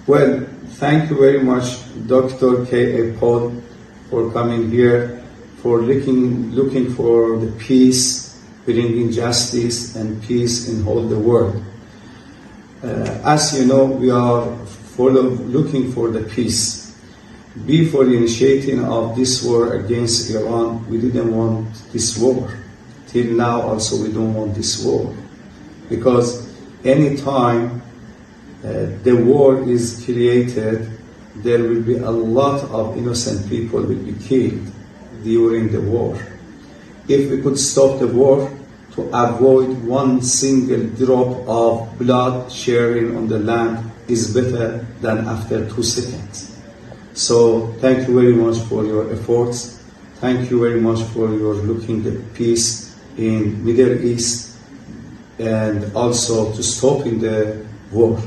Well, thank you very much, Dr. K.A. Paul, for coming here, for looking for the peace, bringing justice and peace in all the world. As you know, we are looking for the peace. Before the initiating of this war against Iran, we didn't want this war. Till now also we don't want this war. Because any time the war is created, there will be a lot of innocent people will be killed during the war. If we could stop the war to avoid one single drop of blood sharing on the land is better than after 2 seconds. So thank you very much for your efforts. Thank you very much for your looking at peace in Middle East and also to stopping the war.